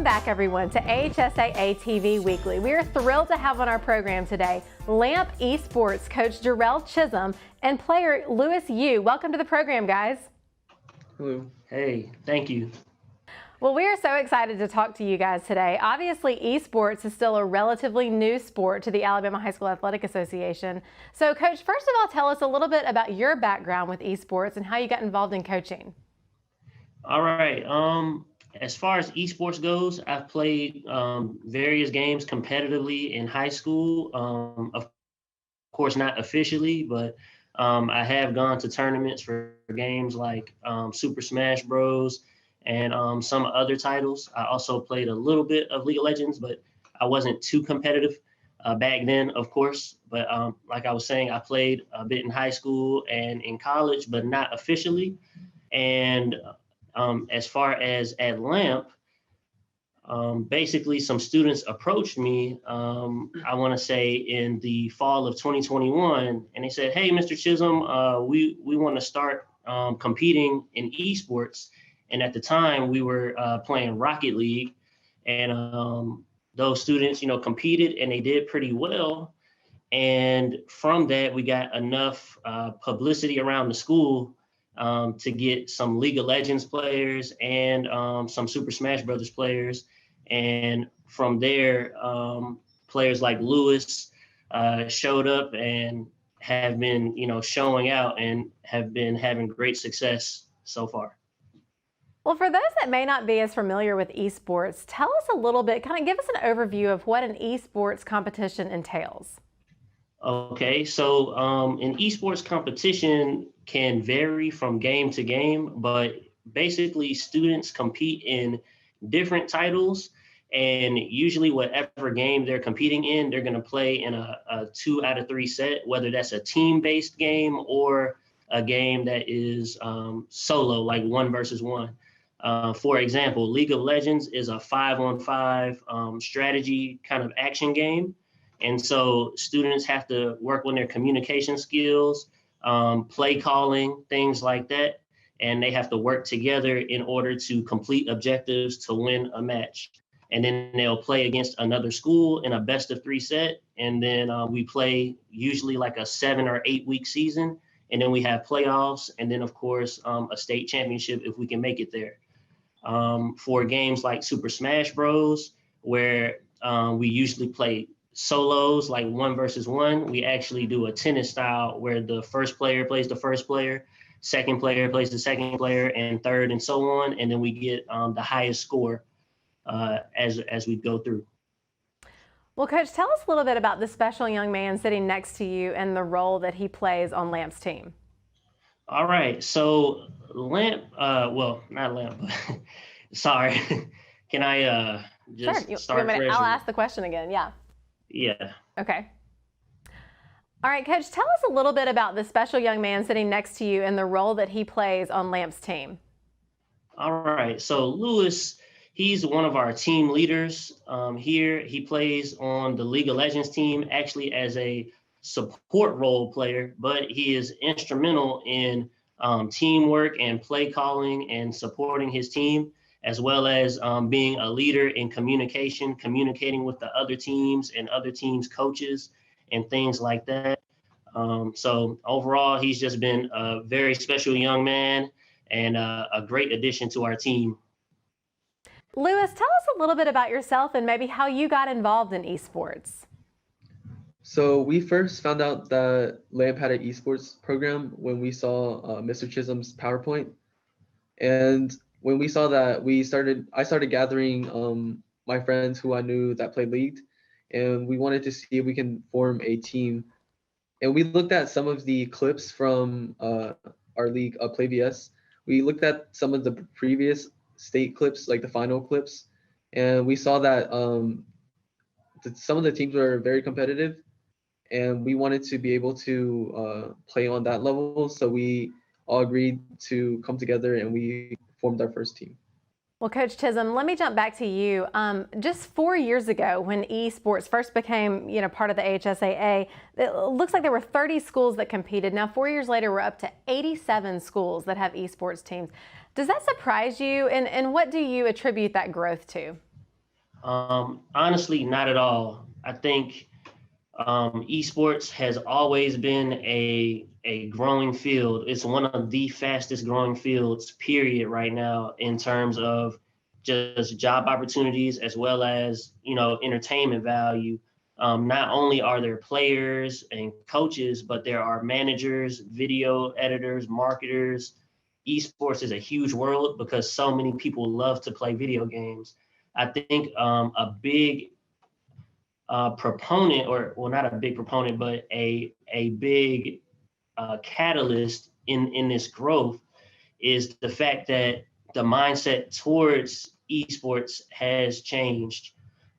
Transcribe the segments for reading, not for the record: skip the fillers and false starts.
Welcome back, everyone, to AHSAA TV Weekly. We are thrilled to have on our program today LAMP Esports coach Jarel Chisholm and player Lewis Yu. Welcome to the program, guys. Hello. Hey, thank you. Well, we are so excited to talk to you guys today. Obviously, esports is still a relatively new sport to the Alabama High School Athletic Association. So, Coach, first of all, tell us a little bit about your background with esports and how you got involved in coaching. All right. As far as esports goes, I've played various games competitively in high school. Of course, not officially, but I have gone to tournaments for games like Super Smash Bros. And some other titles. I also played a little bit of League of Legends, but I wasn't too competitive back then, of course. But like I was saying, I played a bit in high school and in college, but not officially. And as far as at LAMP, basically some students approached me, I want to say in the fall of 2021, and they said, "Hey, Mr. Chisholm, we want to start competing in esports." And at the time we were playing Rocket League, and those students, competed and they did pretty well. And from that, we got enough publicity around the school to get some League of Legends players and some Super Smash Brothers players. And from there, players like Lewis showed up and have been, showing out and have been having great success so far. Well, for those that may not be as familiar with esports, tell us a little bit, kind of give us an overview of what an esports competition entails. Okay, so an esports competition can vary from game to game, but basically students compete in different titles, and usually whatever game they're competing in, they're going to play in a 2 out of 3 set, whether that's a team-based game or a game that is solo, like 1 versus 1. For example, League of Legends is a 5-on-5 strategy kind of action game. And so students have to work on their communication skills, play calling, things like that. And they have to work together in order to complete objectives to win a match. And then they'll play against another school in a best of 3 set. And then we play usually like a 7 or 8 week season. And then we have playoffs. And then, of course, a state championship if we can make it there. For games like Super Smash Bros, where we usually play solos, like 1 versus 1, we actually do a tennis style where the first player plays the first player, second player plays the second player, and third, and so on. And then we get the highest score as we go through. Well, Coach, tell us a little bit about the special young man sitting next to you and the role that he plays on LAMP's team. All right, so LAMP, well, not LAMP, but sorry. Can I just sure. start fresh? I'll ask the question again, yeah. Yeah. Okay. All right, Coach, tell us a little bit about the special young man sitting next to you and the role that he plays on LAMP's team. All right, so Lewis, he's one of our team leaders here. He plays on the League of Legends team, actually as a support role player, but he is instrumental in teamwork and play calling and supporting his team, as well as being a leader in communication, communicating with the other teams and other teams' coaches and things like that. So overall, he's just been a very special young man and a great addition to our team. Lewis, tell us a little bit about yourself and maybe how you got involved in esports. So we first found out that LAMP had an esports program when we saw Mr. Chisholm's PowerPoint. And when we saw that, I started gathering my friends who I knew that played League, and we wanted to see if we can form a team. And we looked at some of the clips from our league, Play VS. We looked at some of the previous state clips, like the final clips, and we saw that some of the teams were very competitive, and we wanted to be able to play on that level. So we all agreed to come together and we formed our first team. Well, Coach Chisholm, let me jump back to you. Just 4 years ago, when esports first became, part of the AHSAA, it looks like there were 30 schools that competed. Now, 4 years later, we're up to 87 schools that have esports teams. Does that surprise you? And what do you attribute that growth to? Honestly, not at all. I think esports has always been a growing field. It's one of the fastest growing fields, period, right now in terms of just job opportunities as well as, entertainment value. Not only are there players and coaches, but there are managers, video editors, marketers. Esports is a huge world because so many people love to play video games. I think a big proponent, or well, not a big proponent, but a big catalyst in this growth is the fact that the mindset towards esports has changed.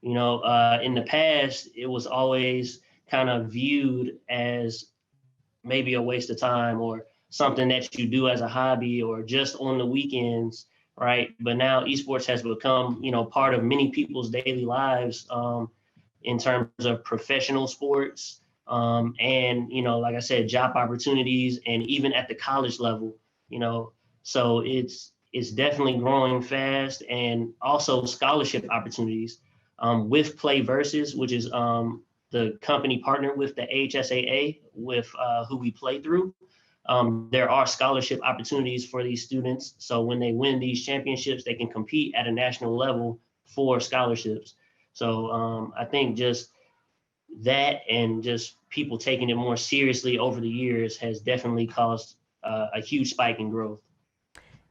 In the past, it was always kind of viewed as maybe a waste of time or something that you do as a hobby or just on the weekends, right? But now esports has become, part of many people's daily lives. In terms of professional sports, and like I said, job opportunities, and even at the college level. So it's definitely growing fast, and also scholarship opportunities with Play Versus, which is the company partnered with the AHSAA, with who we play through. There are scholarship opportunities for these students, so when they win these championships, they can compete at a national level for scholarships. So I think just that, and just people taking it more seriously over the years, has definitely caused a huge spike in growth.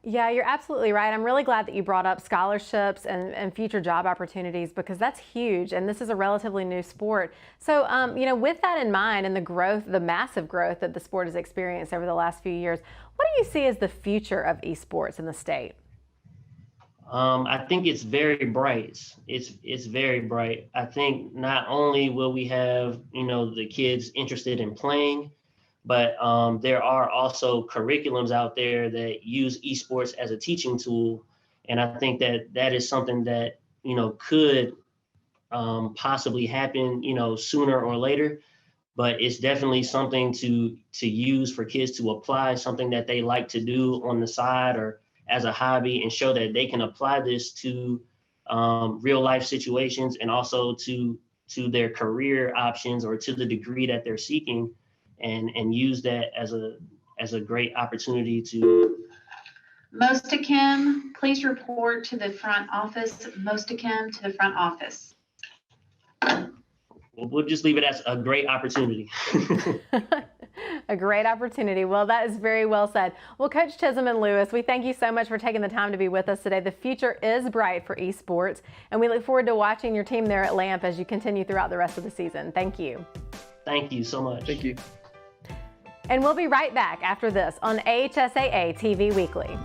Yeah, you're absolutely right. I'm really glad that you brought up scholarships and future job opportunities, because that's huge, and this is a relatively new sport. So, with that in mind, and the massive growth that the sport has experienced over the last few years, what do you see as the future of esports in the state? I think it's very bright. It's very bright. I think not only will we have, the kids interested in playing, but there are also curriculums out there that use esports as a teaching tool. And I think that is something that, could possibly happen, sooner or later. But it's definitely something to use for kids to apply, something that they like to do on the side or as a hobby, and show that they can apply this to real life situations, and also to their career options, or to the degree that they're seeking, and use that as a great opportunity to. Mostakim, please report to the front office. Mostakim to the front office. We'll just leave it as a great opportunity. A great opportunity. Well, that is very well said. Well, Coach Chisholm and Lewis, we thank you so much for taking the time to be with us today. The future is bright for esports, and we look forward to watching your team there at Lamp as you continue throughout the rest of the season. Thank you. Thank you so much. Thank you. And we'll be right back after this on AHSAA TV Weekly.